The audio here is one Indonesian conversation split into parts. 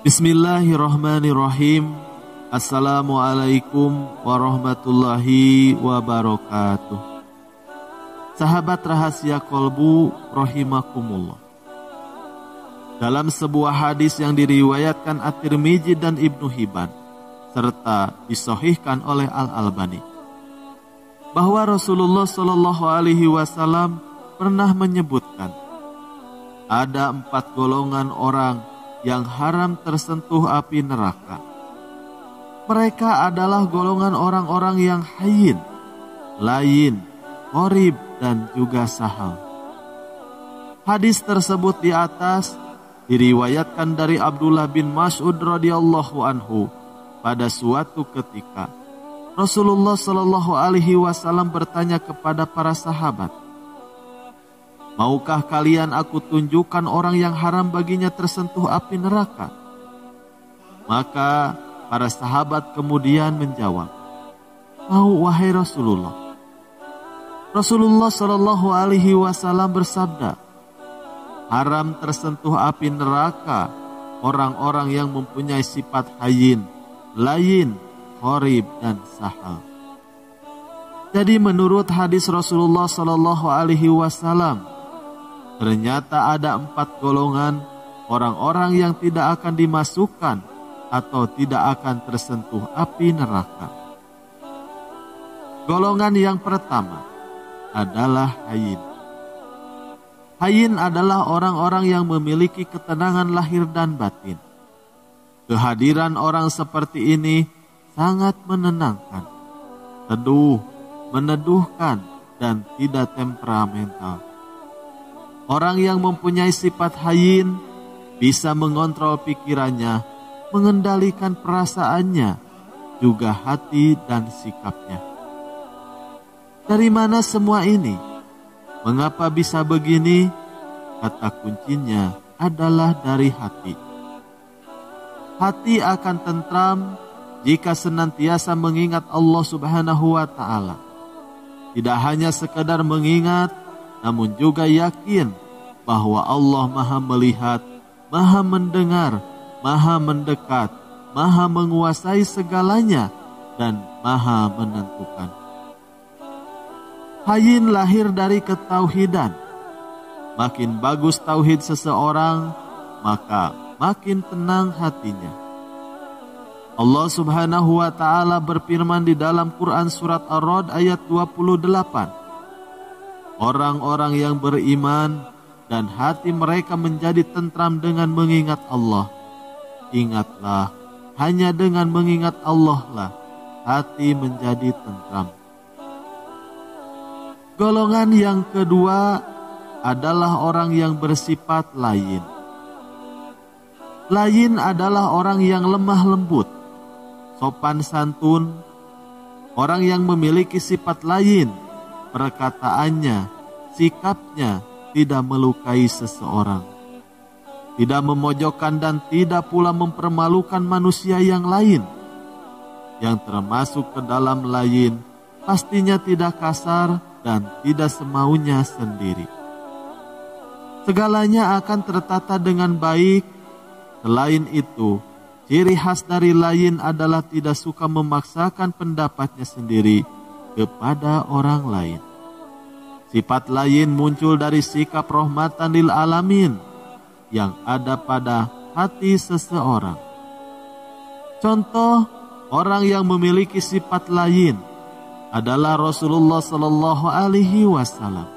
Bismillahirrahmanirrahim. Assalamualaikum warahmatullahi wabarakatuh. Sahabat rahasia kolbu rahimakumullah. Dalam sebuah hadis yang diriwayatkan At-Tirmidzi dan Ibnu Hibban serta disahihkan oleh Al-Albani, bahwa Rasulullah Shallallahu Alaihi Wasallam pernah menyebutkan ada 4 golongan orang yang haram tersentuh api neraka. Mereka adalah golongan orang-orang yang hayyin, layin, qorib, dan juga sahal. Hadis tersebut di atas diriwayatkan dari Abdullah bin Mas'ud radhiyallahu anhu. Pada suatu ketika Rasulullah Shallallahu Alaihi Wasallam bertanya kepada para sahabat, "Maukah kalian aku tunjukkan orang yang haram baginya tersentuh api neraka?" Maka para sahabat kemudian menjawab, "Mau, wahai Rasulullah." Rasulullah Shallallahu Alaihi Wasallam bersabda, "Haram tersentuh api neraka orang-orang yang mempunyai sifat hayyin, layin, qorib, dan sahal." Jadi menurut hadis Rasulullah Shallallahu Alaihi Wasallam, ternyata ada 4 golongan orang-orang yang tidak akan dimasukkan atau tidak akan tersentuh api neraka. Golongan yang pertama adalah hayyin. Hayyin adalah orang-orang yang memiliki ketenangan lahir dan batin. Kehadiran orang seperti ini sangat menenangkan, teduh, meneduhkan, dan tidak temperamental. Orang yang mempunyai sifat hayyin bisa mengontrol pikirannya, mengendalikan perasaannya, juga hati dan sikapnya. Dari mana semua ini? Mengapa bisa begini? Kata kuncinya adalah dari hati. Hati akan tentram jika senantiasa mengingat Allah Subhanahu wa Ta'ala. Tidak hanya sekedar mengingat, namun juga yakin bahwa Allah Maha melihat, Maha mendengar, Maha mendekat, Maha menguasai segalanya, dan Maha menentukan. Hayyin lahir dari ketauhidan. Makin bagus tauhid seseorang, maka makin tenang hatinya. Allah Subhanahu wa Ta'ala berfirman di dalam Quran surat Ar-Ra'd ayat 28. Orang-orang yang beriman dan hati mereka menjadi tentram dengan mengingat Allah. Ingatlah, hanya dengan mengingat Allah lah hati menjadi tentram. Golongan yang kedua adalah orang yang bersifat layin. Layin adalah orang yang lemah lembut, sopan santun, orang yang memiliki sifat layin. Perkataannya, sikapnya tidak melukai seseorang, tidak memojokkan dan tidak pula mempermalukan manusia yang lain. Yang termasuk ke dalam layin pastinya tidak kasar dan tidak semaunya sendiri. Segalanya akan tertata dengan baik. Selain itu, ciri khas dari layin adalah tidak suka memaksakan pendapatnya sendiri kepada orang lain. Sifat layin muncul dari sikap rahmatan lil alamin yang ada pada hati seseorang. Contoh orang yang memiliki sifat layin adalah Rasulullah Sallallahu Alaihi Wasallam.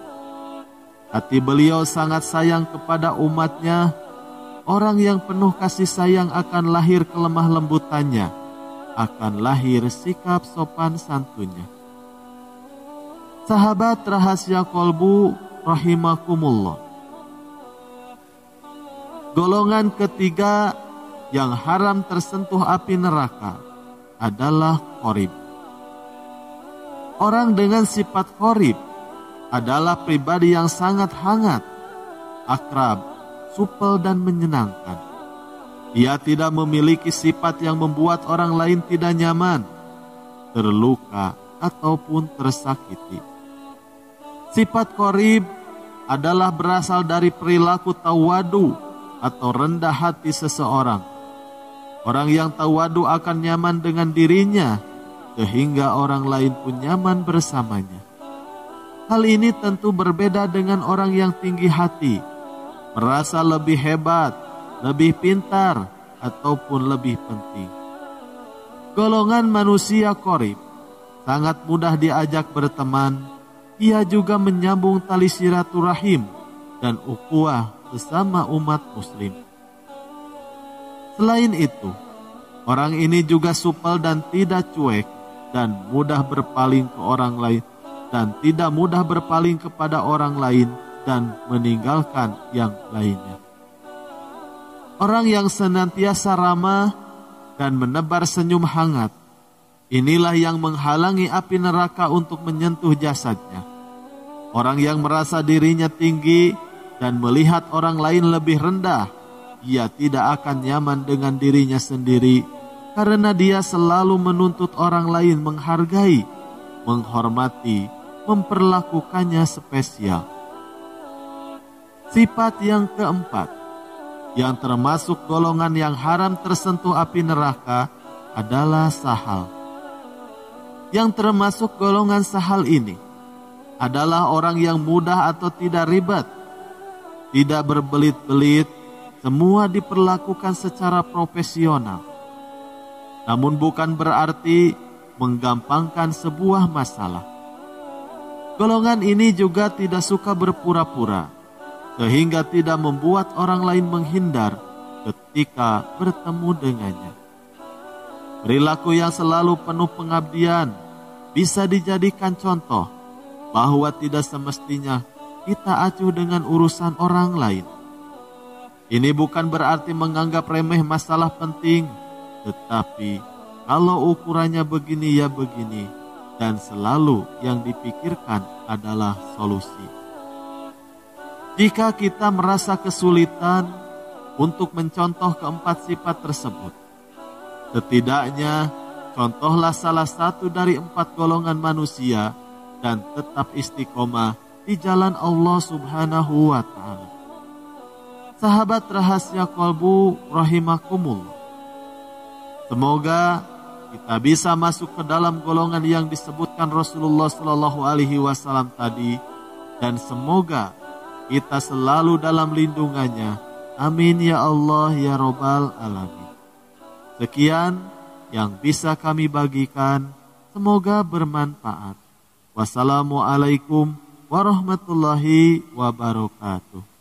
Hati beliau sangat sayang kepada umatnya. Orang yang penuh kasih sayang akan lahir kelemah lembutannya, akan lahir sikap sopan santunnya. Sahabat rahasia kolbu rahimakumullah. Golongan ketiga yang haram tersentuh api neraka adalah qorib. Orang dengan sifat qorib adalah pribadi yang sangat hangat, akrab, supel, dan menyenangkan. Ia tidak memiliki sifat yang membuat orang lain tidak nyaman, terluka, ataupun tersakiti. Sifat qorib adalah berasal dari perilaku tawadu atau rendah hati seseorang Orang yang tawadu akan nyaman dengan dirinya, sehingga orang lain pun nyaman bersamanya. Hal ini tentu berbeda dengan orang yang tinggi hati, merasa lebih hebat, lebih pintar, ataupun lebih penting. Golongan manusia qorib sangat mudah diajak berteman. Ia juga menyambung tali silaturahim dan ukhuwah sesama umat muslim. Selain itu, orang ini juga supel dan tidak cuek, dan mudah berpaling ke orang lain, dan tidak mudah berpaling kepada orang lain dan meninggalkan yang lainnya. Orang yang senantiasa ramah dan menebar senyum hangat, inilah yang menghalangi api neraka untuk menyentuh jasadnya. Orang yang merasa dirinya tinggi dan melihat orang lain lebih rendah, ia tidak akan nyaman dengan dirinya sendiri karena dia selalu menuntut orang lain menghargai, menghormati, memperlakukannya spesial. Sifat yang keempat, yang termasuk golongan yang haram tersentuh api neraka, adalah sahal. Yang termasuk golongan sahal ini adalah orang yang mudah atau tidak ribet, tidak berbelit-belit, semua diperlakukan secara profesional. Namun bukan berarti menggampangkan sebuah masalah. Golongan ini juga tidak suka berpura-pura, sehingga tidak membuat orang lain menghindar ketika bertemu dengannya. Perilaku yang selalu penuh pengabdian bisa dijadikan contoh bahwa tidak semestinya kita acuh dengan urusan orang lain. Ini bukan berarti menganggap remeh masalah penting, tetapi kalau ukurannya begini ya begini, dan selalu yang dipikirkan adalah solusi. Jika kita merasa kesulitan untuk mencontoh keempat sifat tersebut, setidaknya contohlah salah satu dari 4 golongan manusia dan tetap istiqomah di jalan Allah Subhanahu wa Ta'ala. Sahabat rahasia kolbu rahimakumullah, semoga kita bisa masuk ke dalam golongan yang disebutkan Rasulullah Shallallahu Alaihi Wasallam tadi, dan semoga kita selalu dalam lindungannya. Amin ya Allah ya Rabbal Alamin. Sekian yang bisa kami bagikan, semoga bermanfaat. Wassalamualaikum warahmatullahi wabarakatuh.